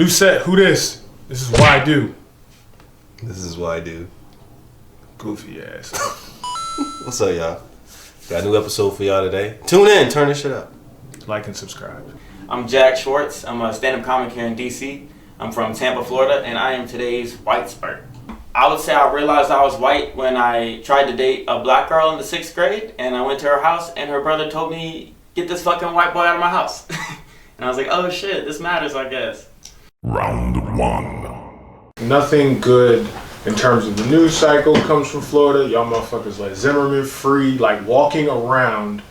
New set, who this? This is why I do. This is what I do. Goofy ass. What's up, y'all? Got a new episode for y'all today. Tune in, turn this shit up. Like and subscribe. I'm Jack Schwartz. I'm a stand-up comic here in DC. I'm from Tampa, Florida, and I am today's whitespert. I would say I realized I was white when I tried to date a black girl in the 6th grade, and I went to her house, and her brother told me, "Get this fucking white boy out of my house." And I was like, oh shit, this matters, I guess. Round one. Nothing good in terms of the news cycle comes from Florida. Y'all motherfuckers like Zimmerman free, like walking around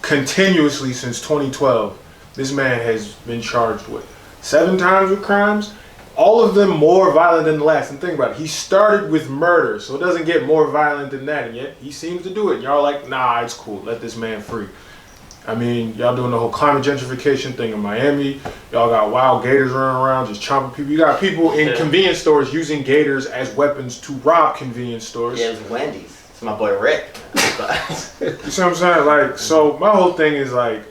continuously since 2012. This man has been charged with 7 times with crimes, all of them more violent than the last. And think about it, he started with murder, so it doesn't get more violent than that, and yet he seems to do it. And y'all are like, nah, it's cool, let this man free. I mean, y'all doing the whole climate gentrification thing in Miami. Y'all got wild gators running around just chomping people. You got people in convenience stores using gators as weapons to rob convenience stores. Yeah, it was Wendy's. It's my boy Rick. You see what I'm saying? Like, so my whole thing is why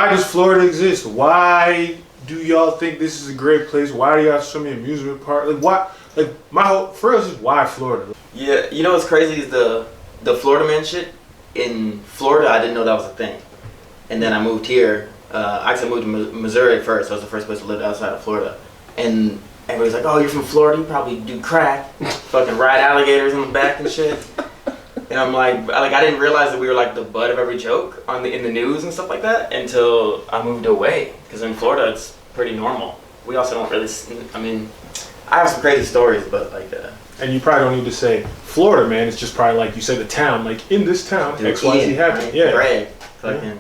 does Florida exist? Why do y'all think this is a great place? Why do y'all have so many amusement parks? For us, is why Florida? Yeah, you know what's crazy is the Florida man shit. In Florida, I didn't know that was a thing. And then I moved here. I moved to Missouri first. That was the first place I lived outside of Florida. And everybody's like, oh, you're from Florida? You probably do crack. Fucking ride alligators in the back and shit. And I'm like, I didn't realize that we were like the butt of every joke in the news and stuff like that until I moved away. Because in Florida, it's pretty normal. We also don't really, I mean, I have some crazy stories, but like... And you probably don't need to say Florida, man. It's just probably like you say the town. Like in this town, XYZ happened. Right? Yeah. Greg. Fucking.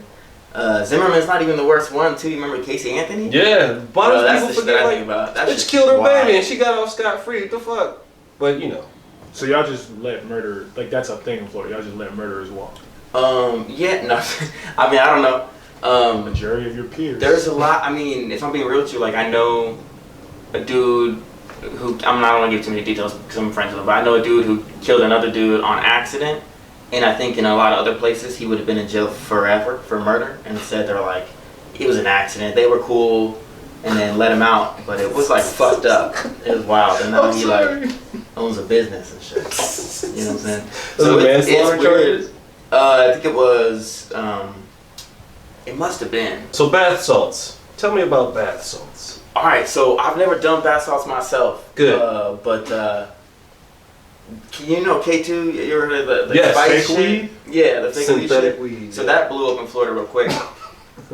Zimmerman's not even the worst one, too. You remember Casey Anthony? Yeah. Bro, that's the shit that I think about. That bitch killed her baby and she got off scot-free. What the fuck? But, you know. So y'all just let murder, like that's a thing in Florida. Y'all just let murderers walk. Yeah, no. I mean, I don't know. Majority of your peers. There's a lot. I mean, if I'm being real with you, like I know a dude who, I don't want to give too many details because I'm friends with him, but I know a dude who killed another dude on accident, and I think in a lot of other places he would have been in jail forever for murder, and instead they're like, it was an accident, they were cool, and then let him out, but it was like fucked up. It was wild, and now he like owns a business and shit. You know what I'm saying? So it's weird. I think it was, it must have been. So bath salts. Tell me about bath salts. Alright, so I've never done bath salts myself. Good. But you know K2, you ever heard of the yes, spice fake shit? weed? Yeah, the fake synthetic weed. weed. So that blew up in Florida real quick.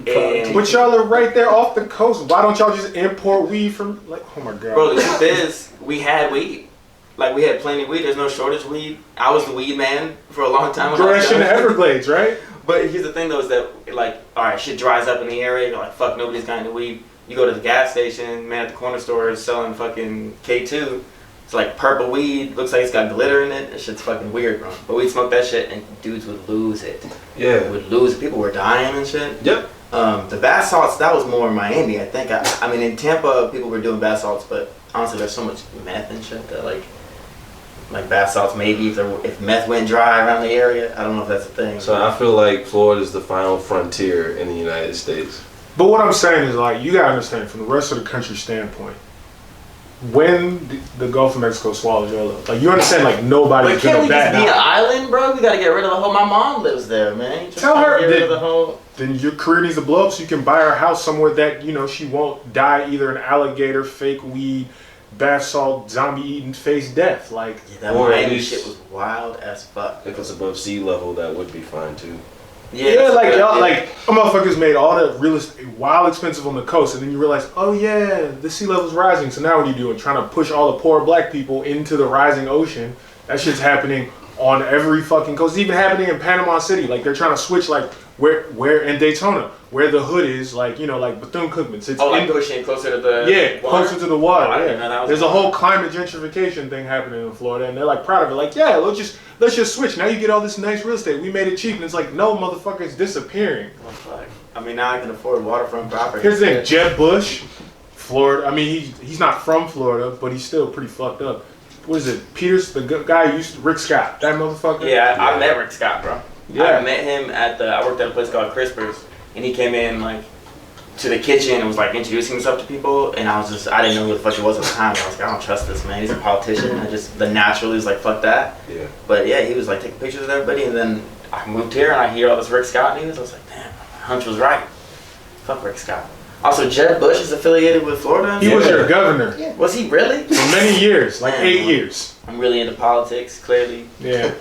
And but y'all are right there off the coast. Why don't y'all just import weed from, like, oh my god. bro, the truth is, we had weed. Like, we had plenty of weed. There's no shortage of weed. I was the weed man for a long time. Fresh in the Everglades, right? But here's the thing, though, is that, like, alright, shit dries up in the area. You're like, fuck, nobody's got any weed. You go to the gas station, man at the corner store is selling fucking K2. It's like purple weed, looks like it's got glitter in it. That shit's fucking weird, bro. But we'd smoke that shit and dudes would lose it. Yeah. Would lose it. People were dying and shit. Yep. The bath salts, that was more in Miami, I think. I mean, in Tampa, people were doing bath salts, but honestly, there's so much meth and shit that like bath salts, maybe if meth went dry around the area, I don't know if that's a thing. So I feel like Florida is the final frontier in the United States. But what I'm saying is, like, you gotta understand from the rest of the country standpoint, when the Gulf of Mexico swallows y'all up, like, you understand, like, nobody's gonna bat be an island, bro? We gotta get rid of the whole. My mom lives there, man. Tell her get rid of the whole. Then your career needs to blow up so you can buy her a house somewhere that, you know, she won't die either an alligator, fake weed, bath salt, zombie eating face death. Like, yeah, that Miami shit was wild as fuck. If it's above sea level, that would be fine too. Yeah, like y'all, like motherfuckers made all that real estate wild expensive on the coast, and then you realize, oh yeah, the sea level's rising. So now what are you doing? Trying to push all the poor black people into the rising ocean? That shit's happening on every fucking coast. It's even happening in Panama City. Like they're trying to switch, like where in Daytona, where the hood is, like, you know, like Bethune-Cookman. It's like pushing closer to the water? Closer to the water. I didn't know that was There's a whole climate gentrification thing happening in Florida, and they're like proud of it. Like, yeah, let's just switch. Now you get all this nice real estate. We made it cheap, and it's like, no, motherfucker, it's disappearing. Oh, fuck. I mean, now I can afford waterfront property. Here's the thing, Jeb Bush, Florida. I mean, he's not from Florida, but he's still pretty fucked up. What is it? Peters, the guy who used to, Rick Scott, that motherfucker. Yeah, I met Rick Scott, bro. Yeah. I met him I worked at a place called Crispers, and he came in like to the kitchen and was like introducing himself to people, and I didn't know who the fuck it was at the time. I was like, I don't trust this man. He's a politician. The naturally was like, fuck that. Yeah. But yeah, he was like taking pictures of everybody, and then I moved here and I hear all this Rick Scott news. I was like, damn, my hunch was right. Fuck Rick Scott. Also, Jeb Bush is affiliated with Florida. He was your governor. Yeah. Was he really? For many years, like Man, 8 years. I'm really into politics, clearly. Yeah.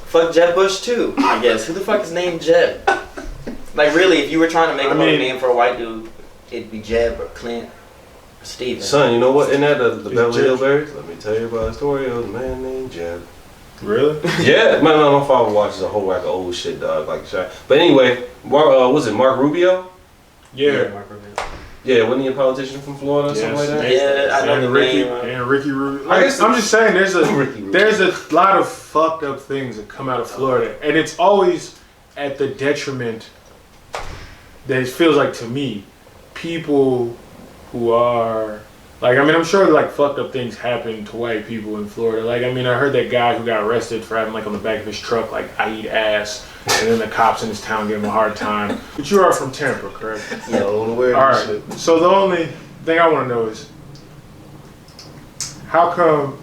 Fuck Jeb Bush too, I guess. Who the fuck is named Jeb? Like really, if you were trying to make a name for a white dude, it'd be Jeb or Clint or Steven. Son, you know what? In that the Beverly Hillbillies, let me tell you about a story of a man named Jeb. Really? Yeah, my father watches a whole rack of old shit, dog. Like, but anyway, was it Mark Rubio? Yeah. Mark Rubio. Yeah, wasn't he a politician from Florida or something like that? Yeah, I know the name. And Ricky Rubio. Like, I'm just saying, there's a lot of fucked up things that come out of Florida, and it's always at the detriment. That it feels like to me, people who are like, I mean, I'm sure like fucked up things happen to white people in Florida. Like, I mean, I heard that guy who got arrested for having like on the back of his truck, like, I eat ass, and then the cops in his town gave him a hard time. But you are from Tampa, correct? Yeah, aware all of right. shit. So the only thing I want to know is, how come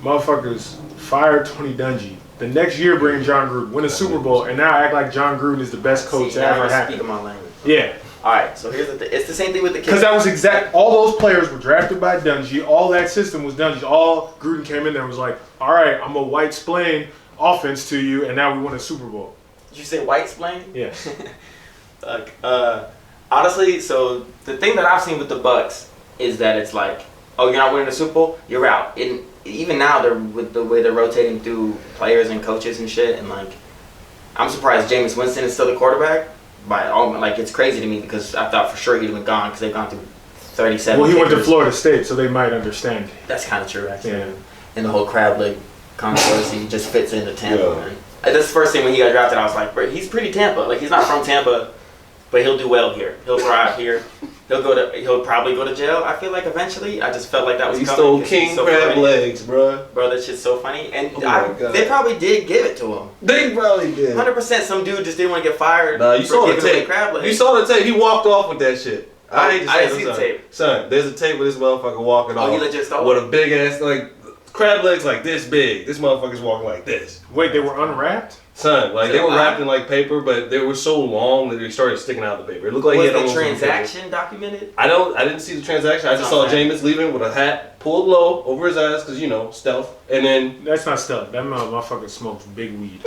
motherfuckers fired Tony Dungy? The next year bring John Gruden, win a Super Bowl, and now act like John Gruden is the best coach that ever happened. Speak my language. Yeah. Alright, so here's the thing. It's the same thing with the kids. Because that was all those players were drafted by Dungy. All that system was Dungy. All Gruden came in there and was like, all right, I'm a whitesplain offense to you, and now we won a Super Bowl. Did you say whitesplain? Yeah. Honestly, so the thing that I've seen with the Bucks is that it's like, oh, you're not winning the Super Bowl? You're out. Even now, they're with the way they're rotating through players and coaches and shit, and like, I'm surprised Jameis Winston is still the quarterback. It's crazy to me because I thought for sure he'd have been gone because they've gone through 37. Well, he went to Florida State, so they might understand. That's kind of true, actually. Yeah. And the whole crab leg controversy just fits into Tampa, man. That's the first thing when he got drafted, I was like, bro, he's pretty Tampa. Like, he's not from Tampa, but he'll do well here. He'll thrive here. He'll probably go to jail. I feel like eventually. I just felt like that was coming. He stole king crab legs, bro. Bro, that shit's so funny. And they probably did give it to him. They probably did. 100%. Some dude just didn't want to get fired. Nah, you saw the tape. Crab legs. You saw the tape. He walked off with that shit. I didn't see the tape. Son, there's a tape with this motherfucker walking off. He legit stole with a big ass crab legs like this big. This motherfucker's walking like this. Wait, they were unwrapped? Son, they were wrapped in like paper, but they were so long that they started sticking out the paper. It looked like was he had the transaction documented? I didn't see the transaction. I just saw Jameis leaving with a hat pulled low over his eyes because stealth. And then that's not stealth. That motherfucker smokes big weed.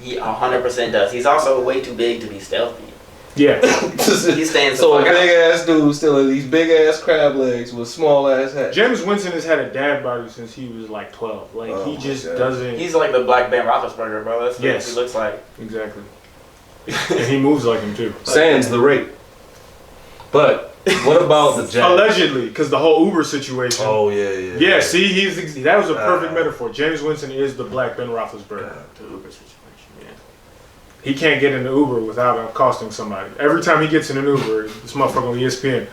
He 100% does. He's also way too big to be stealthy. Yeah. He's staying so a big ass dude still in these big ass crab legs with small ass hat. Jameis Winston has had a dad body since he was like 12. Like he just doesn't. He's like the black Ben Roethlisberger, bro. That's what he looks like. Exactly. And he moves like him too. Sans the rape. But what about the Jags? Allegedly, because the whole Uber situation. Oh yeah. Yeah, see, that was a perfect metaphor. Jameis Winston is the black Ben Roethlisberger. The Uber situation. He can't get in the Uber without accosting somebody. Every time he gets in an Uber, this motherfucker on ESPN.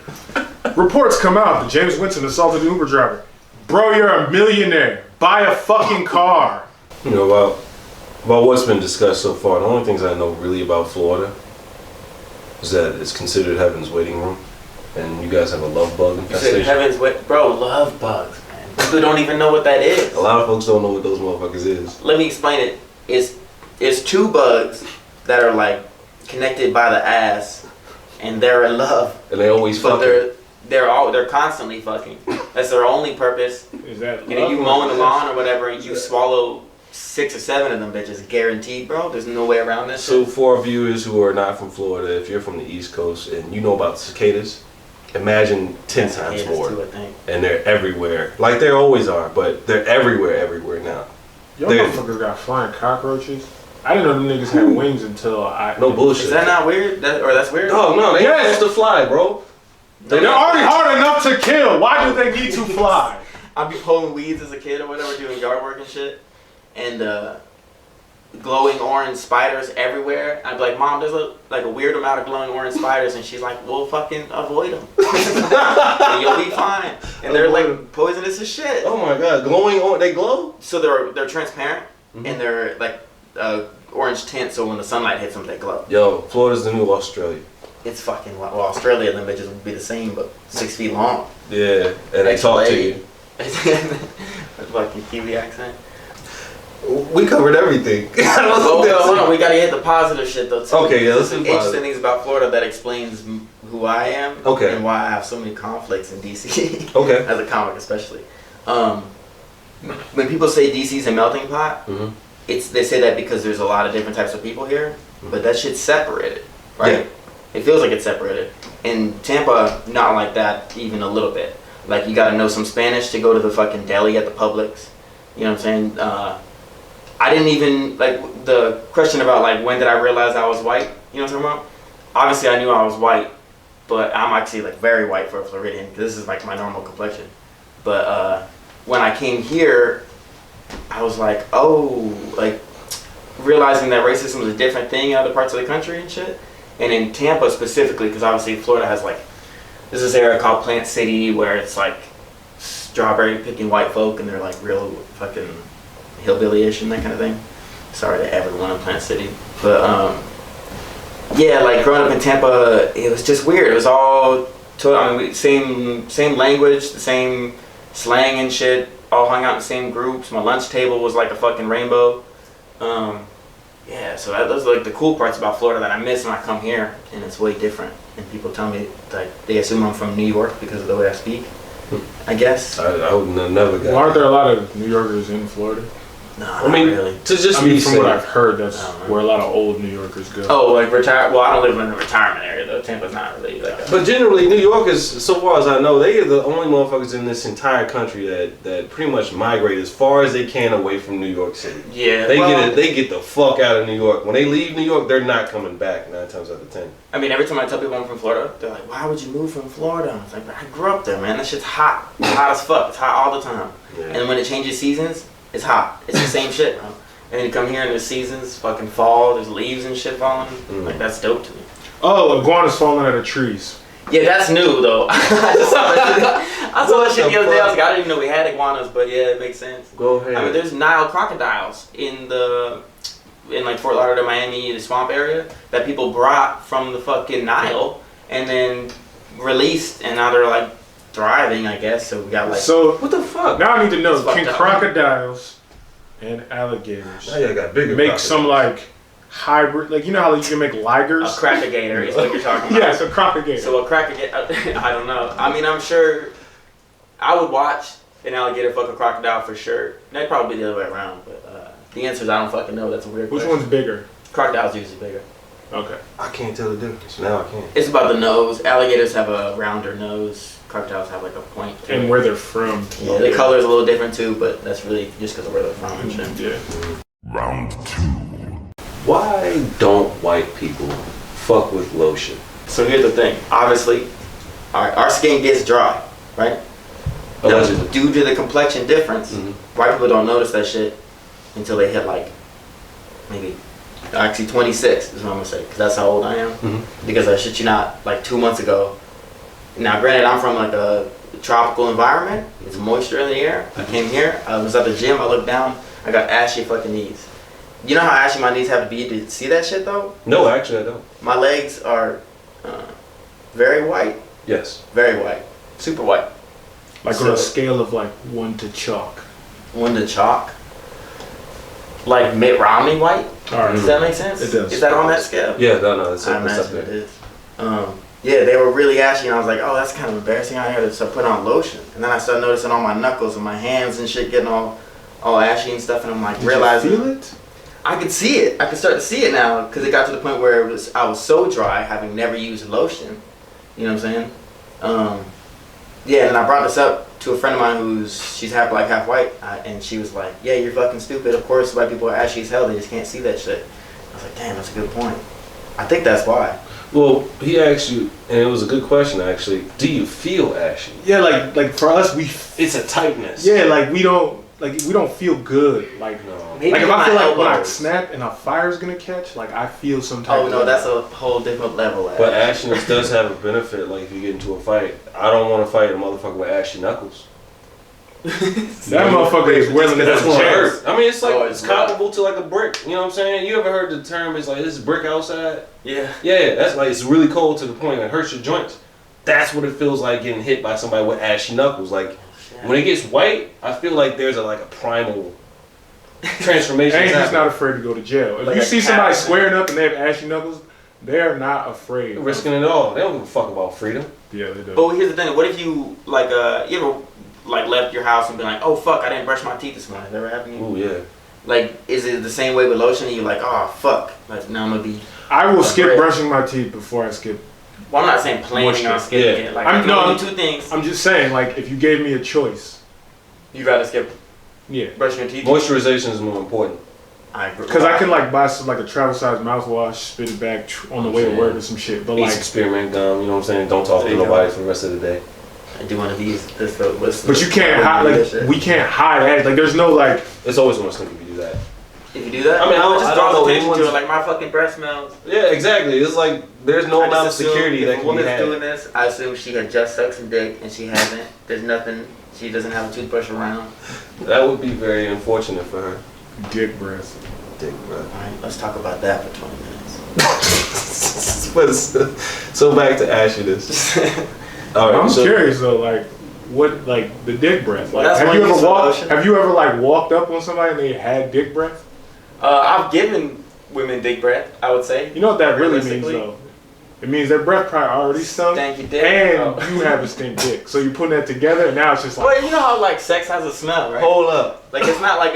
Reports come out that Jameis Winston assaulted an Uber driver. Bro, you're a millionaire. Buy a fucking car. About what's been discussed so far, the only things I know really about Florida is that it's considered heaven's waiting room. And you guys have a love bug infestation. Heaven's bro, love bugs, man. People don't even know what that is. A lot of folks don't know what those motherfuckers is. Let me explain it. It's two bugs that are like connected by the ass, and they're in love. And they always fucking. They're constantly fucking. That's their only purpose. Is that you mowing the lawn or whatever, and you swallow 6 or 7 of them bitches, guaranteed, bro. There's no way around this. So for our viewers who are not from Florida, if you're from the East Coast and you know about cicadas, imagine 10 times more. Too, I think. And they're everywhere, like they always are, but they're everywhere now. Yo, motherfuckers got flying cockroaches. I didn't know them niggas had wings until No bullshit. Is that not weird? That's weird? No, they ain't supposed to fly, bro. They're already hard enough to kill. Why do they need to fly? I'd be pulling weeds as a kid or whatever, doing yard work and shit. And glowing orange spiders everywhere. I'd be like, Mom, there's a weird amount of glowing orange spiders. And she's like, well, fucking avoid them. And you'll be fine. And they're like poisonous as shit. Oh my God, glowing orange, they glow? So they're transparent, and they're like orange tint, so when the sunlight hits them, they glow. Yo, Florida's the new Australia. it's fucking, well, Australia, them bitches would be the same, but 6 feet long. Yeah, and they talk to you. Fucking Kiwi accent. We covered everything. Hold on, we gotta hit the positive shit though too. Okay, yeah, let's There's do some interesting positive. things about Florida that explains who I am. Okay. And why I have so many conflicts in DC. Okay. As a comic, especially. When people say DC's a melting pot, they say that because there's a lot of different types of people here, but that shit's separated, right? Yeah. It feels like it's separated. In Tampa, not like that even a little bit. Like you gotta know some Spanish to go to the fucking deli at the Publix. You know what I'm saying? I didn't even, like, the question about, like, when did I realize I was white? You know what I'm talking about? Obviously, I knew I was white, but I'm actually, like, very white for a Floridian, because this is, like, my normal complexion. But when I came here, I was like, oh, like, realizing that racism is a different thing in other parts of the country and shit. And in Tampa specifically, because obviously Florida has, like, there's this area called Plant City, where it's, like, strawberry picking white folk, and they're, like, real fucking hillbilly-ish and that kind of thing. Sorry to everyone in Plant City, but yeah, like growing up in Tampa, it was just weird. It was all same language, the same slang and shit. All hung out in the same groups. My lunch table was like a fucking rainbow. Yeah, so those are like the cool parts about Florida that I miss when I come here, and it's way different. And people tell me like they assume I'm from New York because of the way I speak. I guess. I would never got. Well, aren't there a lot of New Yorkers in Florida? No, I mean, not really. to just I mean, be from safe. what I've heard, that's where a lot of old New Yorkers go. Oh, like retire. Well, I don't live in the retirement area though. Tampa's not really like. But generally, New Yorkers, so far as I know, they are the only motherfuckers in this entire country that pretty much migrate as far as they can away from New York City. Yeah, They get the fuck out of New York. When they leave New York, they're not coming back 9 times out of 10. I mean, every time I tell people I'm from Florida, they're like, "Why would you move from Florida?" I was like, "I grew up there, man. That shit's hot. It's hot as fuck. It's hot all the time. Yeah. And when it changes seasons, it's hot. It's the same shit, bro. And then you come here and there's seasons, fucking fall. There's leaves and shit falling. Like that's dope to me. Oh, iguanas falling out of trees. Yeah, that's new though. I just saw that shit. I saw that shit the other day. I was like, I didn't even know we had iguanas, but yeah, it makes sense. Go ahead. I mean, there's Nile crocodiles in like Fort Lauderdale, Miami, the swamp area that people brought from the fucking Nile and then released, and now they're like thriving, I guess. So we got like. So what the fuck? now I need to know: It's fucked can up. crocodiles and alligators Now you got bigger make crocodiles. some like hybrid? Like you know how you can make ligers? A crocagator is what you're talking about. Yeah, it's a crocagator. So a crocagator, I don't know. I mean, I'm sure I would watch an alligator fuck a crocodile for sure. That'd probably be the other way around, but the answer is I don't fucking know. That's a weird Which question. one's bigger? Crocodile's usually bigger. Okay. I can't tell the difference. Now I can. It's about the nose. Alligators have a rounder nose. Crocodiles have like a point. to And it. where they're from. Yeah, the color is a little different too, but that's really just because of where they're from and shit. Yeah. Round 2. Why don't white people fuck with lotion? So here's the thing. Obviously, our skin gets dry, right? Allegedly. Now, due to the complexion difference, white people don't notice that shit until they hit like maybe actually 26 is what I'm gonna say, because that's how old I am. Because I shit you not, like 2 months ago. Now, granted, I'm from like a tropical environment. It's moisture in the air. I came here. I was at the gym. I looked down. I got ashy fucking knees. You know how ashy my knees have to be to see that shit though? No, actually I don't. My legs are very white. Yes. Very white. Super white. Like on a scale of like 1 to chalk. 1 to chalk. Like Mitt Romney white? Alright. Does that make sense? It does. Is that on that scale? Yeah, no, that's I that's up imagine it there. is. Yeah, they were really ashy, and I was like, oh, that's kind of embarrassing out here. So I put on lotion. And then I started noticing all my knuckles and my hands and shit getting all ashy and stuff, and I'm like, realizing. Did you feel it? I could see it. I could start to see it now, because it got to the point where I was so dry, having never used lotion. You know what I'm saying? Yeah, and I brought this up to a friend of mine she's half black, half white, and she was like, yeah, you're fucking stupid. Of course, white people are ashy as hell. They just can't see that shit. I was like, damn, that's a good point. I think that's why. Well, he asked you, and it was a good question actually. Do you feel ashy? Yeah, like for us, It's a tightness. yeah, like we don't feel good. Like No. Maybe like if in I my feel like when I elbows. snap and a fire's gonna catch, like I feel some type Oh of no, that's a whole different level. But ashiness does have a benefit. Like if you get into a fight, I don't want to fight a motherfucker with ashy knuckles. That motherfucker is willing to That's go to gonna jail. hurt. I mean, it's like Oh, it's it's rough. comparable to like a brick. You know what I'm saying? You ever heard the term? It's like this is brick outside. Yeah. Yeah, that's like it's really cold to the point it hurts your joints. That's what it feels like getting hit by somebody with ashy knuckles. Like when it gets white, I feel like there's a primal transformation. And he's happening. not afraid to go to jail. If Like you a see somebody cat. squaring up and they have ashy knuckles, they're not afraid. risking it all. They don't give a fuck about freedom. Yeah, they do. But here's the thing. What if you like you ever like left your house and been like, oh fuck, I didn't brush my teeth this morning. Never happened to you? Ooh yeah. Like, is it the same way with lotion? And you're like, oh fuck, like now I'm gonna be. I will a skip brick. brushing my teeth before I skip. Well, I'm not saying planning on Moisture. skipping Yeah. it. Like, I'm- I can no, only I'm- do two things. I'm just saying, like, if you gave me a choice, You'd rather skip yeah. brushing your teeth? Moisturization is more important. I agree. Because I can, like, buy some, like, a travel size mouthwash, spit it back on the way to work or some shit. But, Eat like, some spearmint gum. You know what I'm saying? Don't talk to There you nobody for the rest of the day. I do one of these. This but you can't hide, like, we can't hide it. Like, there's no, like, It's always gonna stink if you do that. If you do that, I mean, I don't- just I draw don't know attention to it. anyone's- Like my fucking breath smells. Yeah, exactly. It's like there's no I amount of just assume security if that a can be woman's had. doing this, I assume she had just sucked some dick and she hasn't. There's nothing. She doesn't have a toothbrush around. That would be very unfortunate for her. dick breath. Dick, bro. All right, let's talk about that for 20 minutes. But so back to ashiness. All right. I'm so, curious, though, like, what, like, the dick breath. Like, That's have one you use ever of walked, lotion. have you ever, like, walked up on somebody and they had dick breath? I've given women dick breath, I would say. You know what that really means, Realistically. though? It means their breath probably already stunk, Stanky dick. and Oh. you have a stink dick. So you're putting that together, and now it's just like, Well, you know how like sex has a smell, right? hold up. Like it's not like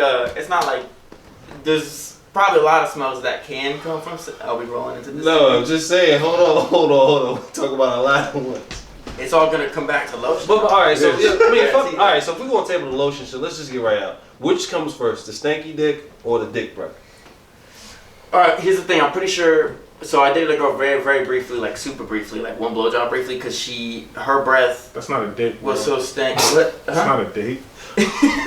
there's probably a lot of smells that can come from. Are we rolling into this? No, I'm just saying. Hold on. We talk about a lot of ones. It's all gonna come back to lotion. But all right, so Yeah. yeah, I mean, Yeah, fuck, see. all right. So if we gonna table the lotion shit, let's just get right out. Which comes first, the stanky dick or the dick breath? All right, here's the thing. I'm pretty sure. So I dated a girl very, very briefly, like super briefly, like one blowjob briefly, because her breath that's not a date. was bro. so stank. What? That's not a date.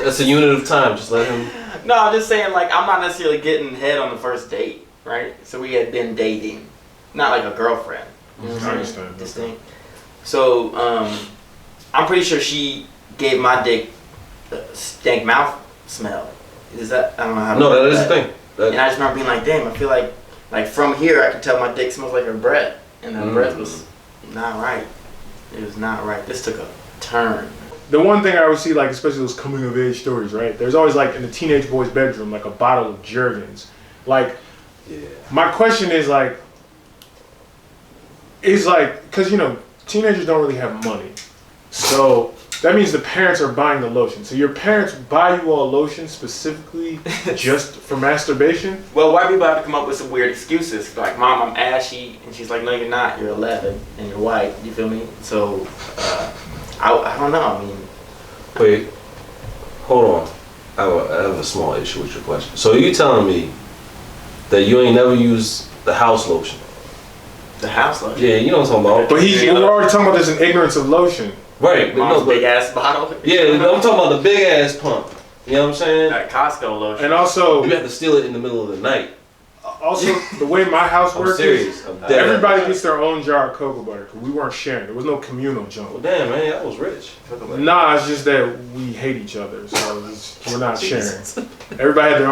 That's a unit of time. Just let him. No, I'm just saying, like, I'm not necessarily getting head on the first date, right? So we had been dating, not like a girlfriend. You know what I I'm understand. saying? This thing. So, I'm pretty sure she gave my dick stank mouth smell. Is that? I don't know how. to No, put that is the thing. And I just remember being like, damn, I feel like from here I could tell my dick smells like her breath, and her breath was not right. It was not right. This took a turn. The one thing I always see, like, especially those coming of age stories, right? There's always, like, in the teenage boy's bedroom, like a bottle of Jergens. Like, Yeah. my question is like, because, you know, teenagers don't really have money. So that means the parents are buying the lotion. So your parents buy you all lotion specifically just for masturbation? Well, white people have to come up with some weird excuses. Like, Mom, I'm ashy. And she's like, no, you're not. You're 11 and you're white. You feel me? So, I don't know. I mean, Wait, hold on. I have a small issue with your question. So you telling me that you ain't never used the house lotion? the house lotion. Yeah, you know what I'm talking about. But we're already talking about this in ignorance of lotion. Right, but Mom's no, but big ass bottle. yeah, I'm talking about the big ass pump. You know what I'm saying? That Costco lotion. And also, You have to steal it in the middle of the night. the way my house I'm works serious. is I'm dead. everybody gets their own jar of cocoa butter because we weren't sharing. There was no communal Well, junk. damn, man, I was rich. Nah, it's just that we hate each other, so we're not sharing. Everybody had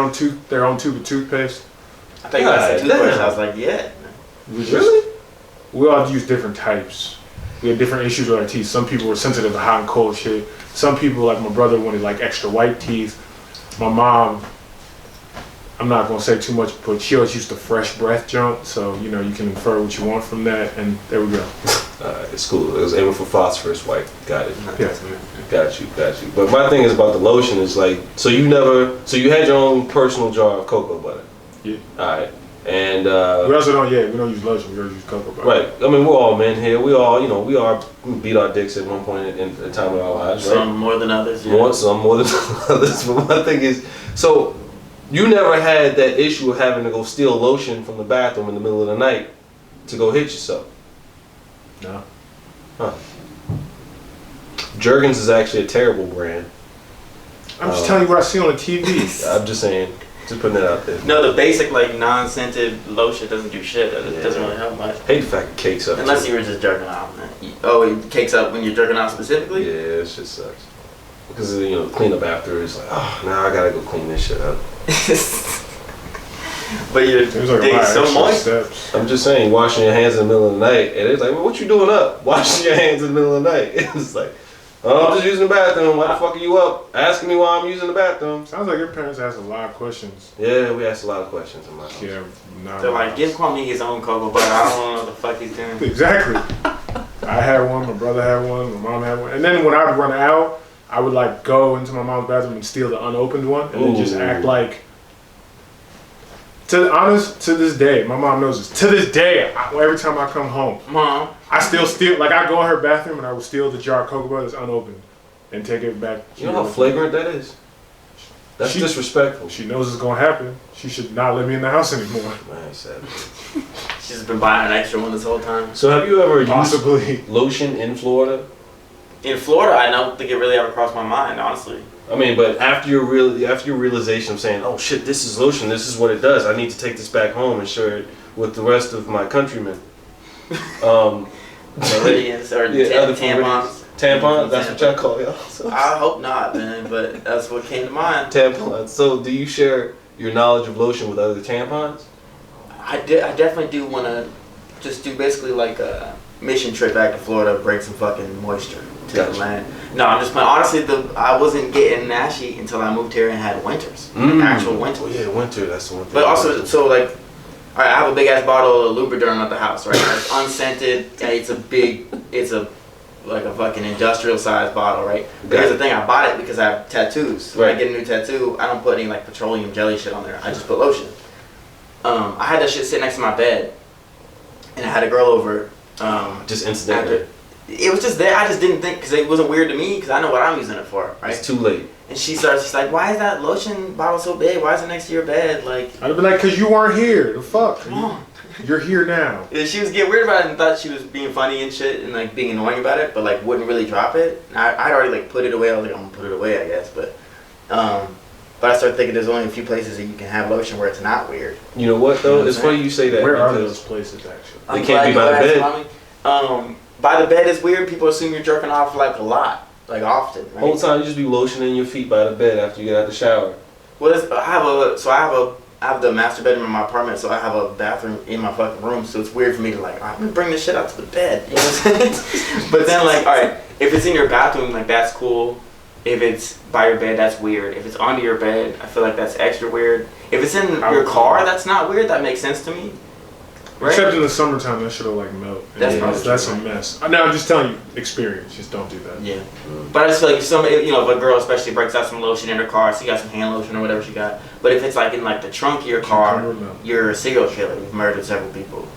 their own tube of toothpaste. I think I said God toothbrush. damn. I was like, yeah. We just- Really? We all use different types. We had different issues with our teeth. Some people were sensitive to hot and cold shit. Some people, like my brother, wanted like extra white teeth. My mom, I'm not gonna say too much, but she always used the fresh breath junk. So you know you can infer what you want from that, and there we go. It's cool. It was aiming for phosphorus white. Got it. Yeah. Got you. But my thing is about the lotion is like, so you had your own personal jar of cocoa butter. Yeah. All right. And We also don't. Yeah, we don't use lotion. We don't use cocoa butter. right. I mean, we're all men here. We all, we beat our dicks at one point in a time in our lives, right? Some more than others. Yeah. Some more than others. But my thing is, so you never had that issue of having to go steal lotion from the bathroom in the middle of the night to go hit yourself. No. Huh. Jergens is actually a terrible brand. I'm just telling you what I see on the TV. I'm just saying, just putting that out there. No, the basic like non-scented lotion doesn't do shit. It doesn't really help much. Hate the fact it cakes up. Unless too. you were just jerking off. Man. Oh, it cakes up when you're jerking off specifically? Yeah, it just sucks. because clean up after. It's like, oh, now I gotta go clean this shit up. But you're Seems like a lot of so extra moist. steps. I'm just saying, washing your hands in the middle of the night, and it's like, well, what you doing up? Washing your hands in the middle of the night. It's like, oh, I'm just using the bathroom. Why the fuck are you up asking me why I'm using the bathroom? Sounds like your parents asked a lot of questions. Yeah, we asked a lot of questions in my house. Yeah, nah. They're like, give Kwame his own cocoa butter. I don't know what the fuck he's doing. Exactly. I had one, my brother had one, my mom had one. And then when I would run out, I would like go into my mom's bathroom and steal the unopened one and then just act like. To this day, my mom knows this. To this day, every time I come home, Mom, I still steal. Like I go in her bathroom and I will steal the jar of cocoa butter that's unopened and take it back. You know how flagrant that is? That's disrespectful. She knows it's gonna happen. She should not let me in the house anymore. Man, sad. she's just been buying an extra one this whole time. So have you ever Possibly. used lotion in Florida? In Florida, I don't think it really ever crossed my mind, honestly. I mean, but after your realization of saying, "Oh shit, this is lotion. This is what it does. I need to take this back home and share it with the rest of my countrymen." Floridians or other tampons. Tampons? That's what y'all call y'all. So. I hope not, man. But that's what came to mind. Tampons. So, do you share your knowledge of lotion with other tampons? I definitely do want to just do basically like a mission trip back to Florida, bring some fucking moisture to the land. No, I'm just playing. Honestly, I wasn't getting ashy until I moved here and had winters, like actual winters. Oh yeah, winter. That's the one thing. But also, so like, all right, I have a big ass bottle of Lubriderm at the house, right? It's unscented. It's like a fucking industrial sized bottle, right? But here's the thing: I bought it because I have tattoos. When I get a new tattoo, I don't put any like petroleum jelly shit on there. I just put lotion. I had that shit sit next to my bed, and I had a girl over. Just incidentally. It was just there. I just didn't think because it wasn't weird to me because I know what I'm using it for, right? It's too late. And she's like, "Why is that lotion bottle so big? Why is it next to your bed?" Like, I'd be like, "Cause you weren't here. The fuck? come on. You're here now." Yeah, she was getting weird about it and thought she was being funny and shit and like being annoying about it, but like wouldn't really drop it. And I'd already like put it away. I was like, I'm gonna put it away, I guess. But I started thinking there's only a few places that you can have lotion where it's not weird. You know what though? You know it's funny you say that. Where are those places actually? They can't be by the bed. By the bed is weird. People assume you're jerking off like a lot, like often. Right? Whole time you just be lotioning your feet by the bed after you get out of the shower. Well, I have the master bedroom in my apartment, so I have a bathroom in my fucking room. So it's weird for me to like, I'm gonna bring this shit out to the bed. You know what I'm saying? But then like, all right, if it's in your bathroom, like that's cool. If it's by your bed, that's weird. If it's under your bed, I feel like that's extra weird. If it's in your car, that's not weird. That makes sense to me. Right? Except in the summertime, that shit'll like melt. That's a mess. No, I'm just telling you, experience. Just don't do that. Yeah. But I just feel like if a girl especially breaks out some lotion in her car, she got some hand lotion or whatever she got. But if it's like in like the trunk of your car, you're a serial killer. You've murdered several people.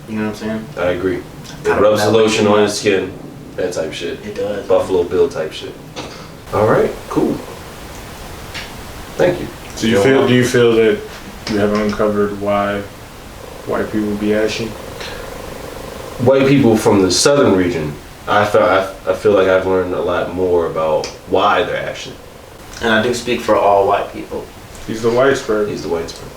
You know what I'm saying? I agree. It rubs the lotion on his skin. That type shit. It does. Buffalo Bill type shit. All right. Cool. Thank you. So do you feel that you have uncovered why white people be ashy? White people from the southern region, I feel like I've learned a lot more about why they're ashy. And I do speak for all white people. He's the whitespert. He's the whitespert.